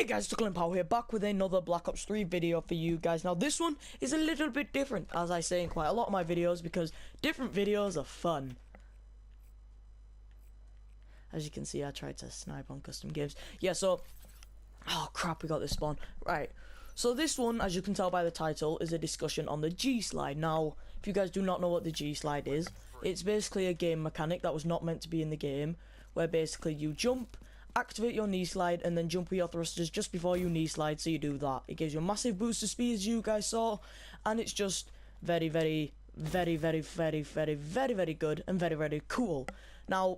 Hey guys, Duckling Pow here, back with another Black Ops 3 video for you guys. Now this one is a little bit different, as I say in quite a lot of my videos, because different videos are fun. As you can see, I tried to snipe on custom games. Yeah, so... oh crap, we got this spawn. Right, so this one, as you can tell by the title, is a discussion on the GSlide. Now, if you guys do not know what the GSlide is, it's basically a game mechanic that was not meant to be in the game, where basically you jump, activate your knee slide, and then jump with your thrusters just before you knee slide, so you do that. It gives you a massive boost of speed, as you guys saw, and it's just very good and very cool. Now,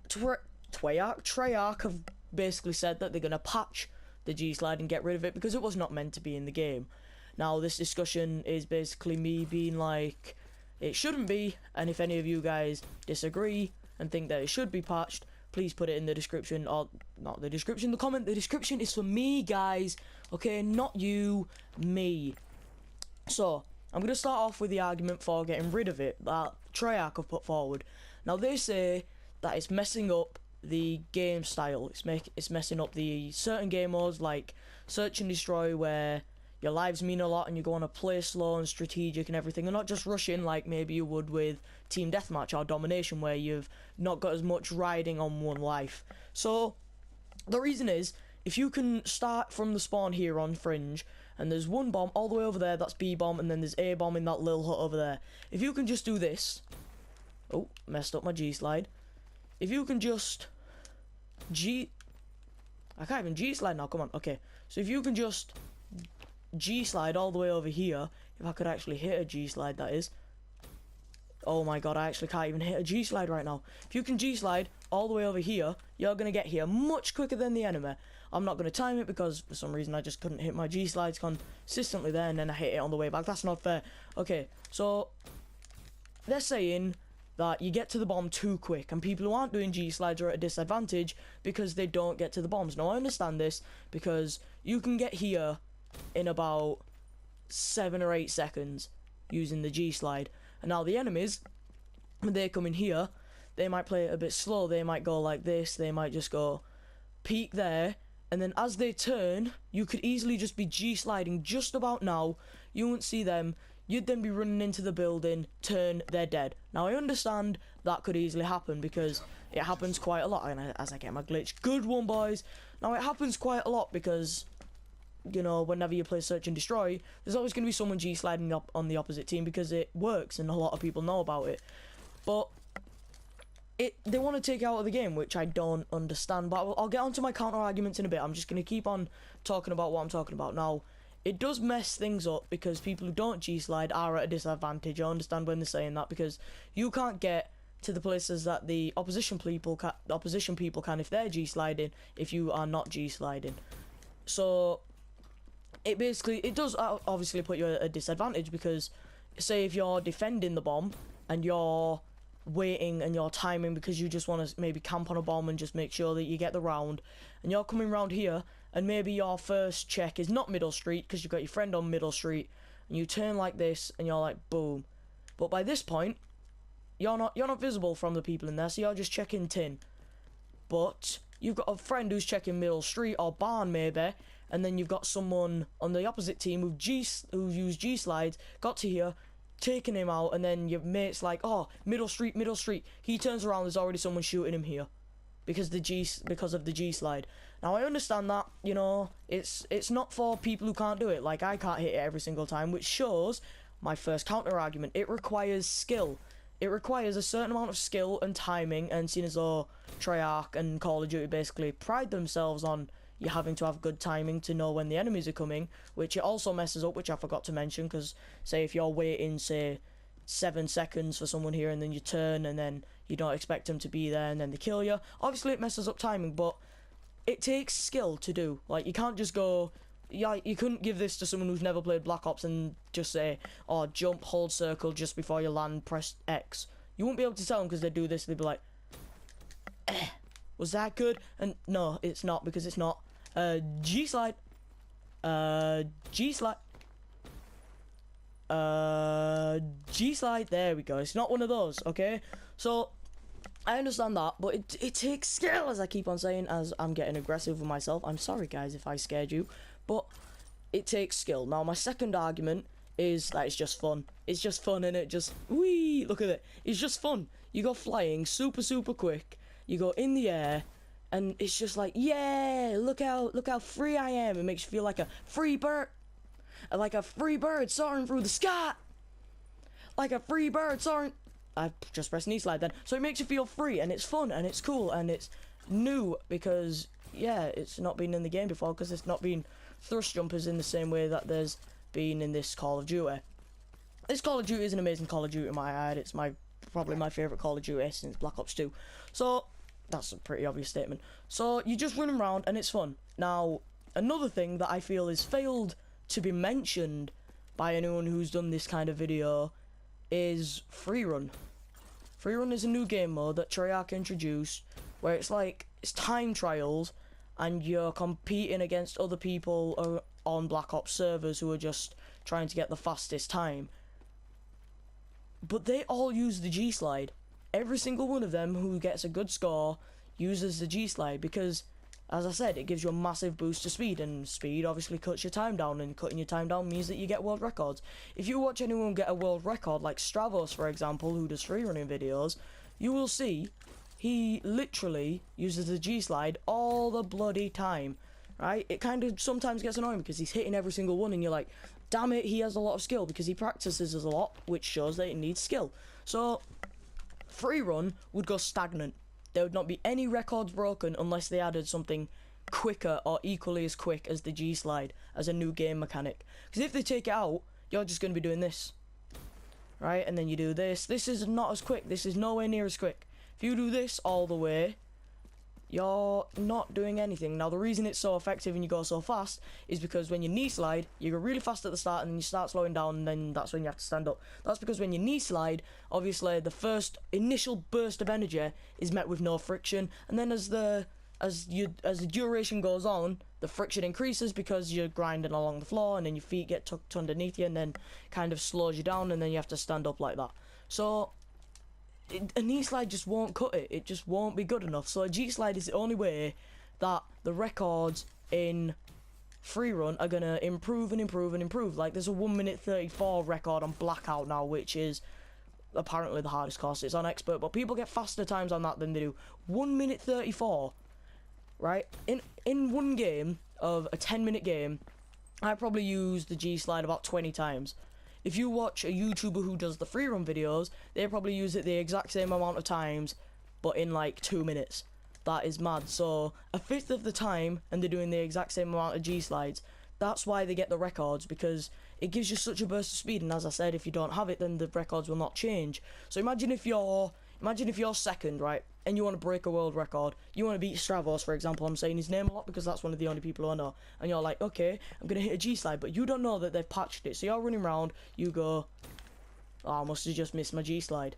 Treyarch have basically said that they're going to patch the GSlide and get rid of it because it was not meant to be in the game. Now, this discussion is basically me being like, it shouldn't be, and if any of you guys disagree and think that it should be patched, please put it in the description, or not the description, the comment. The description is for me, guys, okay, not you, me. So, I'm going to start off with the argument for getting rid of it that Treyarch have put forward. Now, they say that it's messing up the game style. It's messing up the certain game modes like Search and Destroy, where your lives mean a lot and you go on to play slow and strategic and everything, and not just rushing like maybe you would with Team Deathmatch or Domination, where you've not got as much riding on one life. So the reason is, if you can start from the spawn here on Fringe, and there's one bomb all the way over there, that's B bomb, and then there's A bomb in that little hut over there. If you can just do this, oh, messed up my G slide. If you can just I can't even G slide now, come on. Okay, so if you can just G slide all the way over here, if I could actually hit a G slide, that is. Oh my god, I actually can't even hit a G slide right now. If you can G slide all the way over here, you're gonna get here much quicker than the enemy. I'm not gonna time it because for some reason I just couldn't hit my G slides consistently there, and then I hit it on the way back. That's not fair. Okay, so they're saying that you get to the bomb too quick, and people who aren't doing G slides are at a disadvantage because they don't get to the bombs. Now I understand this because you can get here in about 7 or 8 seconds using the G slide, and now the enemies, when they come in here, they might play it a bit slow. They might go like this, they might just go peek there, and then as they turn, you could easily just be G sliding just about now. You won't see them. You'd then be running into the building, turn, they're dead. Now I understand that could easily happen because it happens quite a lot. And as I get my glitch, good one, boys. Now it happens quite a lot because, you know, whenever you play Search and Destroy, there's always going to be someone G sliding up on the opposite team because it works and a lot of people know about it. But they want to take it out of the game, which I don't understand. But I'll get onto my counter arguments in a bit. I'm just going to keep on talking about what I'm talking about now. It does mess things up because people who don't G-slide are at a disadvantage. I understand when they're saying that because you can't get to the places that the opposition people can if they're G-sliding, if you are not G-sliding. So it does obviously put you at a disadvantage because, say if you're defending the bomb and you're waiting and you're timing because you just want to maybe camp on a bomb and just make sure that you get the round, and you're coming round here and maybe your first check is not middle street because you've got your friend on middle street, and you turn like this and you're like boom, but by this point you're not visible from the people in there, so you're just checking tin, but you've got a friend who's checking middle street or barn maybe, and then you've got someone on the opposite team who've used G slides, got to here, taking him out, and then your mate's like, oh, middle street, he turns around, there's already someone shooting him here because of the G slide. Now I understand that, you know, it's not for people who can't do it. Like, I can't hit it every single time, which shows my first counter argument. It requires skill. It requires a certain amount of skill and timing, and seeing as though Treyarch and Call of Duty basically pride themselves on you having to have good timing to know when the enemies are coming, which it also messes up, which I forgot to mention, because say if you're waiting, say 7 seconds for someone here, and then you turn and then you don't expect them to be there and then they kill you, obviously it messes up timing, but it takes skill to do. Like, you can't just go, yeah, you couldn't give this to someone who's never played Black Ops and just say, oh, jump, hold circle, just before you land, press X. You won't be able to tell them because they do this, they'd be like, was that good? And no, it's not, because it's not. G-slide. G-slide. G-slide. There we go. It's not one of those, okay? So I understand that, but it takes skill, as I keep on saying, as I'm getting aggressive with myself. I'm sorry, guys, if I scared you, but it takes skill. Now, my second argument is that it's just fun. It's just fun, and it just, whee, look at it. It's just fun. You go flying super, super quick. You go in the air, and it's just like, yeah, look how free I am. It makes you feel like a free bird. Like a free bird soaring through the sky. Like a free bird soaring. I just pressed GSlide then. So it makes you feel free, and it's fun, and it's cool, and it's new because, yeah, it's not been in the game before, because it's not been thrust jumpers in the same way that there's been in this Call of Duty. This Call of Duty is an amazing Call of Duty in my eye. It's probably my favourite Call of Duty since Black Ops 2. So that's a pretty obvious statement. So you just run around and it's fun. Now, another thing that I feel is failed to be mentioned by anyone who's done this kind of video is free run. Free run is a new game mode that Treyarch introduced, where it's like, it's time trials, and you're competing against other people on Black Ops servers who are just trying to get the fastest time. But they all use the GSlide. Every single one of them who gets a good score uses the GSlide, because, as I said, it gives you a massive boost to speed, and speed obviously cuts your time down, and cutting your time down means that you get world records. If you watch anyone get a world record, like Stravos, for example, who does free running videos, you will see he literally uses the GSlide all the bloody time, right? It kind of sometimes gets annoying because he's hitting every single one, and you're like, damn it, he has a lot of skill, because he practices a lot, which shows that it needs skill. So free run would go stagnant. There would not be any records broken unless they added something quicker or equally as quick as the GSlide as a new game mechanic. Because if they take it out, you're just going to be doing this, right? And then you do this. This is not as quick. This is nowhere near as quick. If you do this all the way, you're not doing anything. Now, the reason it's so effective and you go so fast is because when you GSlide, you go really fast at the start, and then you start slowing down, and then that's when you have to stand up. That's because when you GSlide, obviously the first initial burst of energy is met with no friction, and then as the duration goes on, the friction increases because you're grinding along the floor, and then your feet get tucked underneath you, and then kind of slows you down, and then you have to stand up like that. So a GSlide just won't cut it. It just won't be good enough. So a GSlide is the only way that the records in free run are gonna improve and improve and improve. Like, there's a 1:34 record on Blackout now, which is apparently the hardest course. It's on expert, but people get faster times on that than they do. 1:34, right? In one game of a 10-minute game, I probably use the GSlide about 20 times. If you watch a YouTuber who does the free run videos, they probably use it the exact same amount of times, but in like 2 minutes. That is mad. So a fifth of the time, and they're doing the exact same amount of GSlides. That's why they get the records, because it gives you such a burst of speed. And as I said, if you don't have it, then the records will not change. So imagine if you're second, right, and you want to break a world record. You want to beat Stravos, for example. I'm saying his name a lot because that's one of the only people who I know. And you're like, okay, I'm going to hit a GSlide, but you don't know that they've patched it. So you're running around, you go, oh, I must have just missed my GSlide.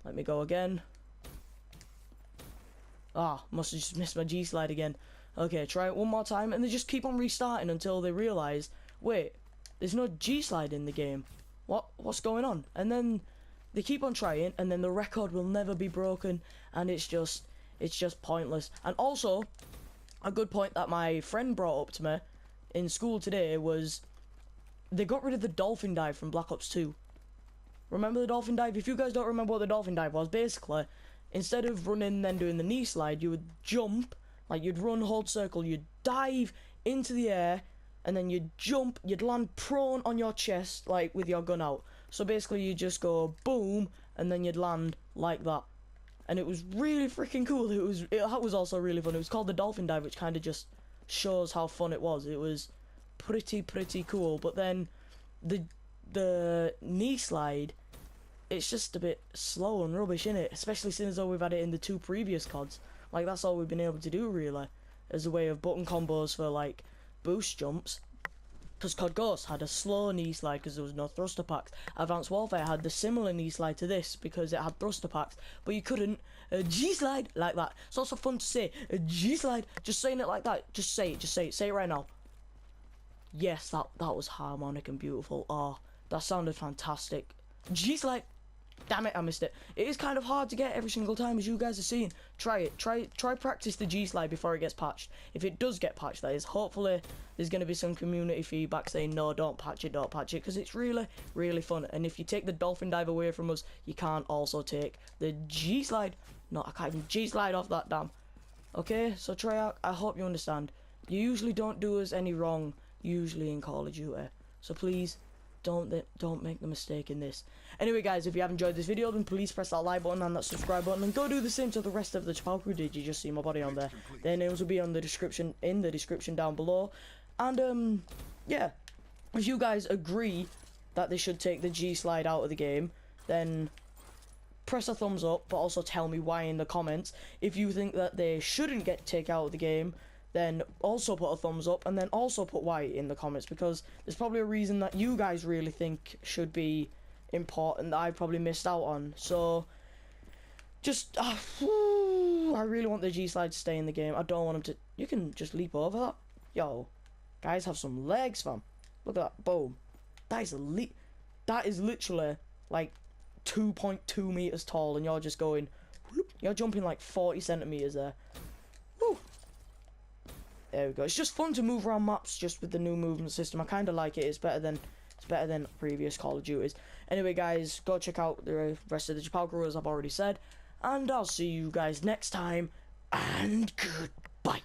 Let me go again. Ah, must have just missed my GSlide again. Okay, try it one more time, and they just keep on restarting until they realise, wait, there's no GSlide in the game. What's going on? And then they keep on trying, and then the record will never be broken, and it's just pointless. And also, a good point that my friend brought up to me in school today was they got rid of the dolphin dive from Black Ops 2. Remember the dolphin dive? If you guys don't remember what the dolphin dive was, basically, instead of running then doing the GSlide, you would jump, like you'd run, hold circle, you'd dive into the air, and then you'd jump, you'd land prone on your chest, like with your gun out. So basically you just go boom, and then you'd land like that. And it was really freaking cool. That was also really fun. It was called the dolphin dive, which kind of just shows how fun it was. It was pretty cool. But then the GSlide, it's just a bit slow and rubbish, innit? Especially since though we've had it in the 2 previous CODs. Like, that's all we've been able to do really, as a way of button combos for like boost jumps. Because COD Ghost had a slow GSlide because there was no thruster packs. Advanced Warfare had the similar GSlide to this because it had thruster packs, but you couldn't GSlide like that. It's also fun to say GSlide. Just saying it like that. Just say it. Say it right now. Yes, that was harmonic and beautiful. Oh, that sounded fantastic. GSlide. Damn it, I missed it. It is kind of hard to get every single time, as you guys are seeing. Try it. Try practice the G-Slide before it gets patched. If it does get patched, that is. Hopefully, there's going to be some community feedback saying, no, don't patch it, because it's really, really fun. And if you take the dolphin dive away from us, you can't also take the G-Slide. No, I can't even G-Slide off that, damn. Okay, so Treyarch, I hope you understand. You usually don't do us any wrong, usually in Call of Duty. So please, don't make the mistake in this. Anyway, guys, if you have enjoyed this video, then please press that like button and that subscribe button, and go do the same to the rest of the Chapow crew. Did you just see my body on there? Their names will be on the description, in the description down below. And yeah, if you guys agree that they should take the G-Slide out of the game, then press a thumbs up, but also tell me why in the comments. If you think that they shouldn't get taken out of the game, then also put a thumbs up, and then also put why in the comments, because there's probably a reason that you guys really think should be important that I probably missed out on. So just I really want the G-Slide to stay in the game. I don't want him to. You can just leap over that. Yo, guys have some legs, fam. Look at that. Boom. That is literally like 2.2 meters tall, and you're just going, you're jumping like 40 centimeters there. Woo. There we go. It's just fun to move around maps just with the new movement system. I kind of like it. It's better than previous Call of Duties. Anyway, guys, go check out the rest of the Chapow crew, as I've already said, and I'll see you guys next time. And goodbye.